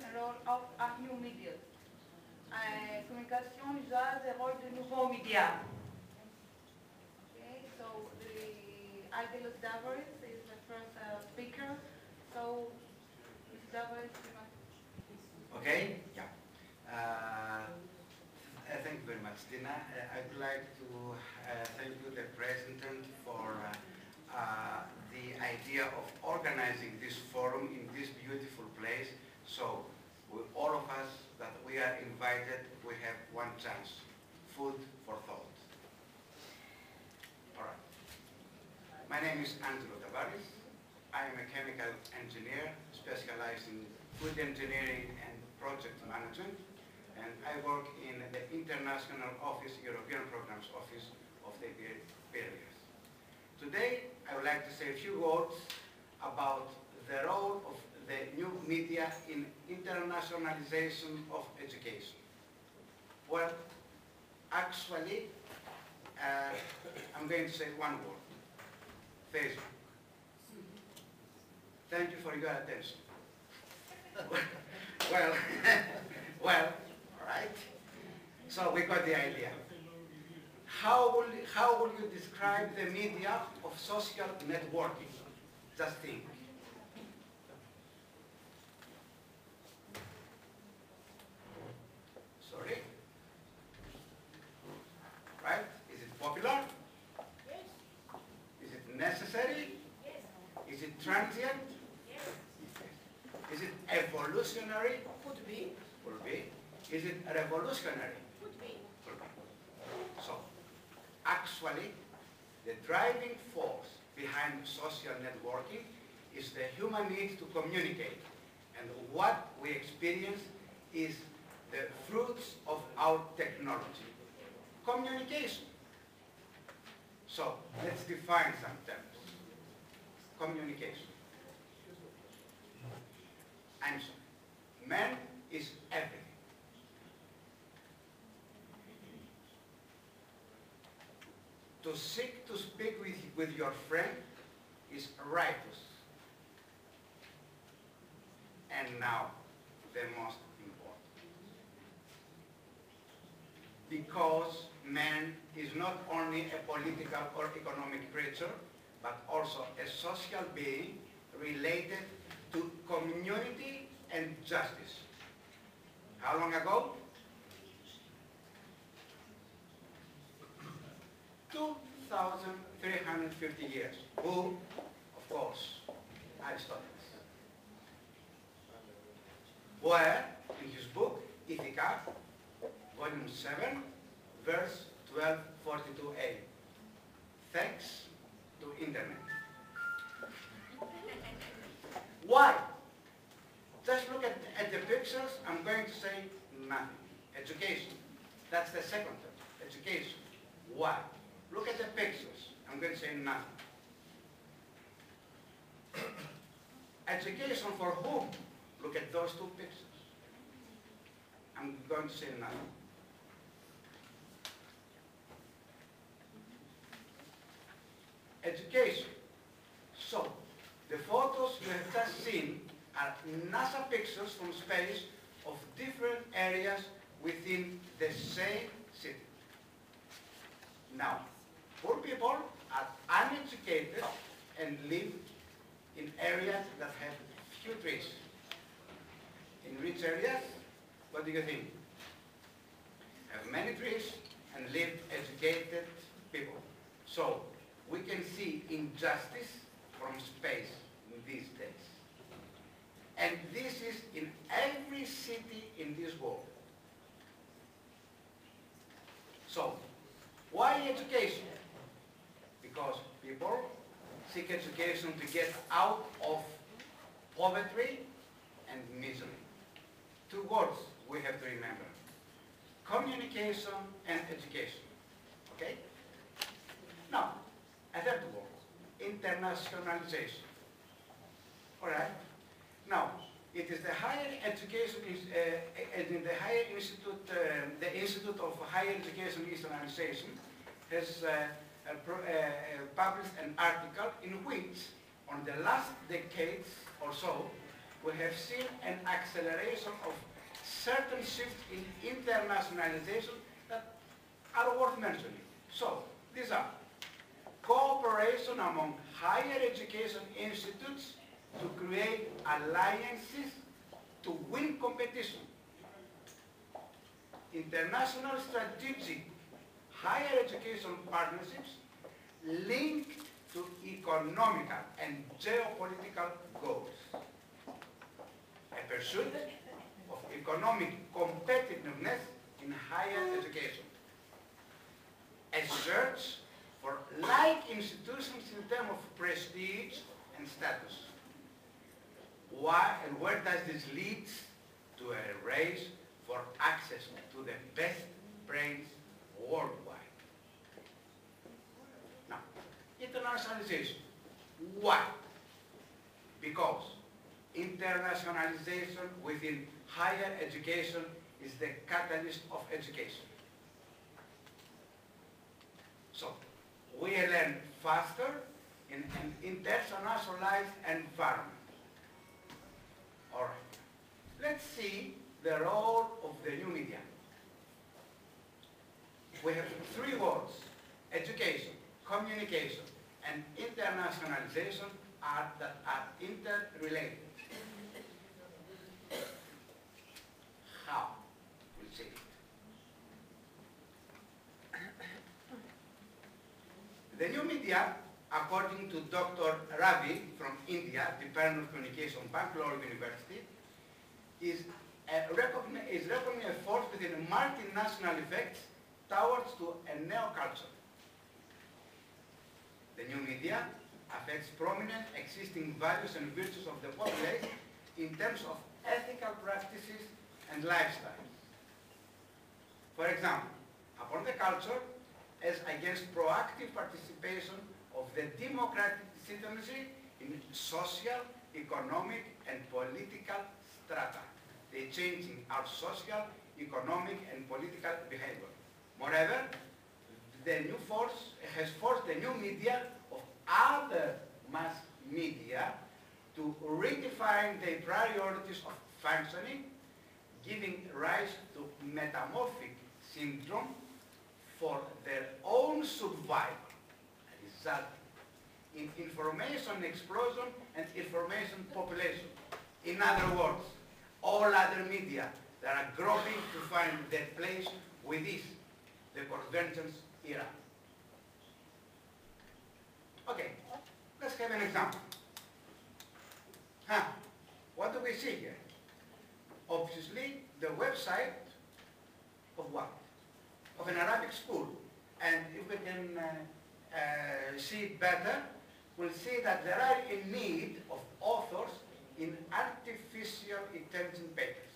un rôle of new media. Communication usa le rôle de nouveaux médias. Okay, so Angelo Davaris is the first speaker. So, Mr. Davaris, you must. Okay, yeah. Thank you very much, Dina. I'd like to thank you, the President, for the idea of organizing this forum in this beautiful place. So, with all of us that we are invited, we have one chance: food for thought. All right. My name is Angelo Davaris. I am a chemical engineer specialized in food engineering and project management, and I work in the International Office, European Programs Office of the Davaris. Today, I would like to say a few words about the role of the new media in internationalization of education. Well, actually, I'm going to say one word: Facebook. Thank you for your attention. Well, well, all right. So we got the idea. How will you describe the media of social networking? Just think. Sorry? Right? Is it popular? Yes. Is it necessary? Yes. Is it transient? Yes. Is it evolutionary? Could be. Could be. Is it revolutionary? Could be. Could be. So, actually, the driving force behind social networking is the human need to communicate. And what we experience is the fruits of our technology. Communication. So, let's define some terms. Communication. I'm sorry. Man is everything. To seek to speak with your friend is righteous. And now, the most important. Because man is not only a political or economic creature, but also a social being related to community and justice. How long ago? 2,350 years. Who? Of course, Aristotle. Where, in his book, Ithaca, volume 7, verse 1242a. Thanks to internet. Why? Just look at the pictures. I'm going to say nothing. Education. That's the second term. Education. Why? Look at the pictures. I'm going to say nothing. Education for whom? Look at those two pictures. I'm going to say nothing. Education. So, the photos you have just seen are NASA pictures from space of different areas within the same city. Now, poor people are uneducated and live in areas that have few trees. In rich areas, what do you think? Have many trees and live educated people. So, we can see injustice from space in these days. And this is in every city in this world. So, why education? Because people seek education to get out of poverty and misery. Two words we have to remember: communication and education. Okay? Now, a third word: internationalization. All right? Now, it is the higher education, in the higher institute, the Institute of Higher Education Internationalization has published an article in which, on the last decades or so, we have seen an acceleration of certain shifts in internationalization that are worth mentioning. So, these are cooperation among higher education institutes to create alliances to win competition. International strategic higher education partnerships linked to economical and geopolitical goals. A pursuit of economic competitiveness in higher education. A search for like institutions in terms of prestige and status. Why and where does this lead? To a race for access to the best brains worldwide. Now, internationalization. Why? Because internationalization within higher education is the catalyst of education. So, we learn faster in an internationalized environment. All right. Let's see the role of the new media. We have three words: education, communication, and internationalization that are interrelated. How? We'll see it. The new media, according to Dr. Ravi from India, Department of Communication, Bangalore University, is recognizing a force within a multinational effect towards to a neo-culture. The new media affects prominent existing values and virtues of the populace in terms of ethical practices and lifestyles. For example, upon the culture as against proactive participation of the democratic citizenry in social, economic, and political strata. They're changing our social, economic, and political behavior. Moreover, the new force has forced the new media of other mass media to redefine their priorities of functioning, giving rise to metamorphic syndrome for their own survival, result in information explosion and information population. In other words, all other media that are groping to find their place within the convergence era. Okay, let's have an example. What do we see here? Obviously, the website of what? Of an Arabic school. And if we can see it better, we'll see that there are a need of authors in artificial intelligence papers.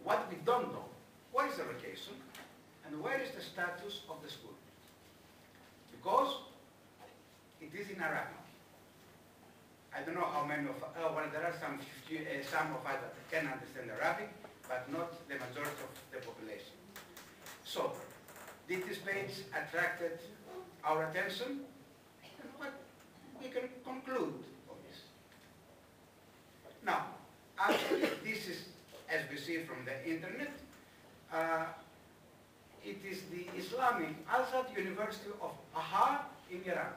What we don't know, what is the location and where is the status of the school? Because it is in Arabic. I don't know how many of, well, there are some of us that can understand Arabic, but not the majority of the population. So, did this page attracted our attention? And what we can conclude from this. Now, actually, this is, as we see from the internet, it is the Islamic Azad University of Ahar in Iran.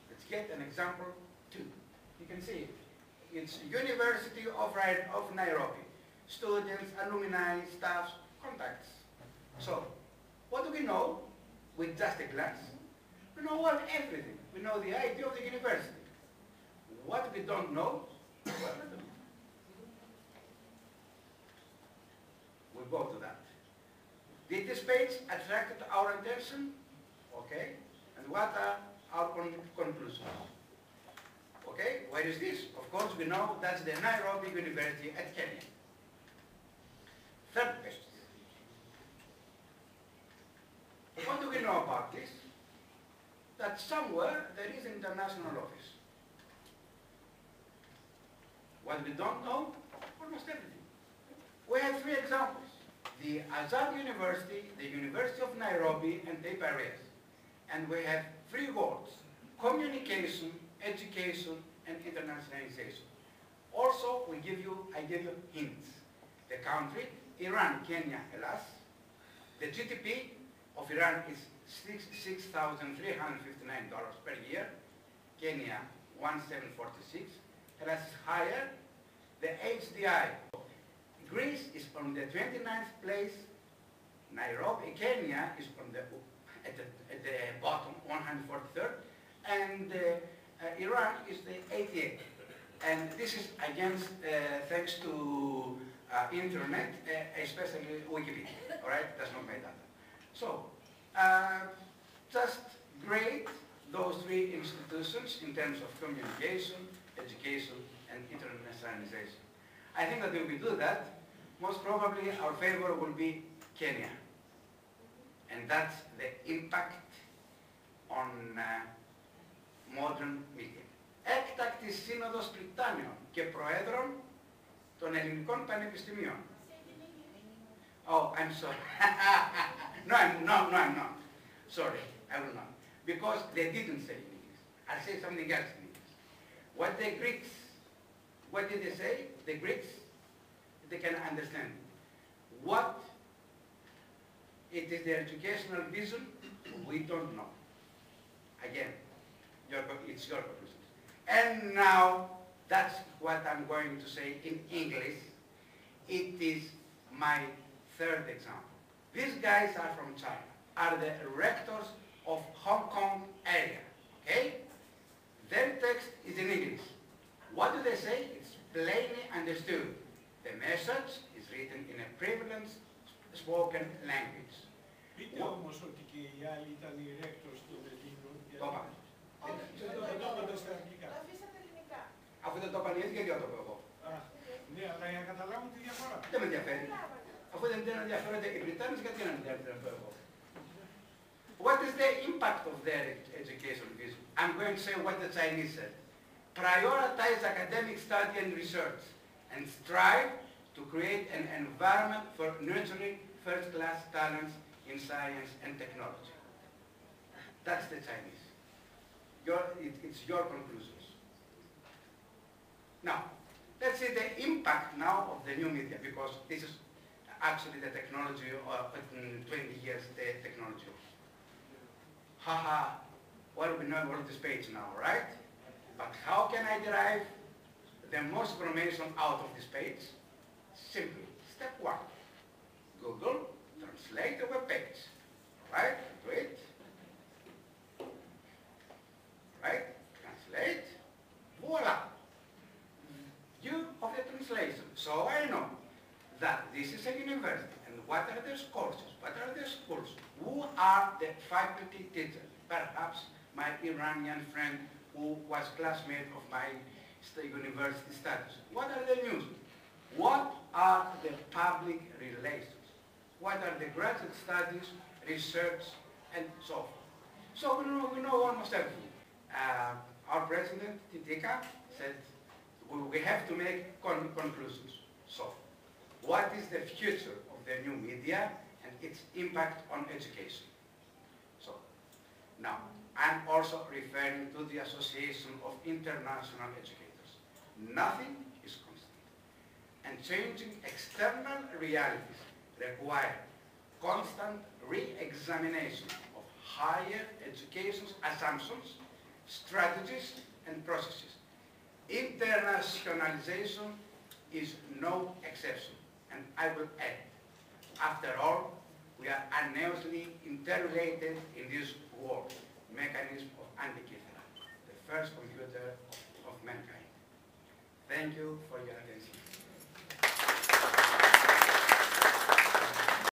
Let's get an example too. You can see it. It's University of Nairobi. Students, alumni, staff, contacts. So, what do we know with just a glance? We know everything. We know the idea of the university. What we don't know, well, I don't know. We'll go to that. Did this page attracted our attention? Okay. And what are our conclusions? Okay, where is this? Of course, we know that's the Nairobi University at Kenya. Third question. What do we know about this? That somewhere there is an international office. What we don't know, almost everything. We have three examples. The Azad University, the University of Nairobi, and Davaris. And we have three words: communication, education, and internationalization. Also, I give you hints. The country, Iran, Kenya, Hellas. The GDP of Iran is $6,359 per year. Kenya, 1,746. Hellas is higher. The HDI, Greece is on the 29th place. Nairobi, Kenya is on the at the bottom, 143rd, and Iran is the 88th. And this is against, thanks to internet, especially Wikipedia, all right? That's not my data. So, just grade those three institutions in terms of communication, education, and internationalization. I think that if we do that, most probably our favor will be Kenya. And that's the impact on modern media. Έκτακτη Σύνοδος Πριτάνιων και Προέδρων των Ελληνικών Πανεπιστημίων. Oh, I'm sorry. No, I'm not. Sorry, I will not. Because they didn't say in English. I'll say something else in English. What the Greeks, what did they say? The Greeks, they can understand. What it is their educational vision, we don't know. Again, it's your conclusion. And now, that's what I'm going to say in English. It is my third example. These guys are from China, are the rectors of Hong Kong area, okay? Their text is in English. What do they say? It's plainly understood. The message is written in a prevalent spoken language. Πείτε όμως ότι και οι άλλοι ήταν οι rectors των Ελλήνων. Το είπαμε. Δεν το είπατε στα αγγλικά. Αφήσατε ελληνικά. Αφού δεν το είπαν οι ίδιοι, γιατί να το πω εγώ. Ναι, αλλά για να καταλάβουν τη διαφορά. Δεν με ενδιαφέρει. Αφού δεν ενδιαφέρονται οι Βρυτάνες, γιατί να ενδιαφέρονται να το εγώ. What is the impact of their education vision? I'm going to say what the Chinese said. Prioritize academic study and research and strive to create an environment for nurturing first-class talents in science and technology. That's the Chinese. It's your conclusions. Now, let's see the impact now of the new media, because this is actually the technology of 20 years, the technology. Haha, well, we know all this page now, right? But how can I derive the most information out of this page? Simply, step one, Google, translate the web page, right? Do it, right? Translate, voila, view of the translation. So I know that this is a university, and what are their courses, what are their schools, who are the faculty teachers, perhaps my Iranian friend who was classmate of my university studies. What are the news? What are the public relations? What are the graduate studies, research, and so forth? So we know almost everything. Our president, Titika, said we have to make conclusions. So, what is the future of the new media and its impact on education? So, now, I'm also referring to the Association of International Educators. Nothing is constant. And changing external realities require constant re-examination of higher education's assumptions, strategies, and processes. Internationalization is no exception. And I will add, after all, we are unanimously interrelated in this world mechanism of Antikythera, the first computer of mankind. Thank you for your attention.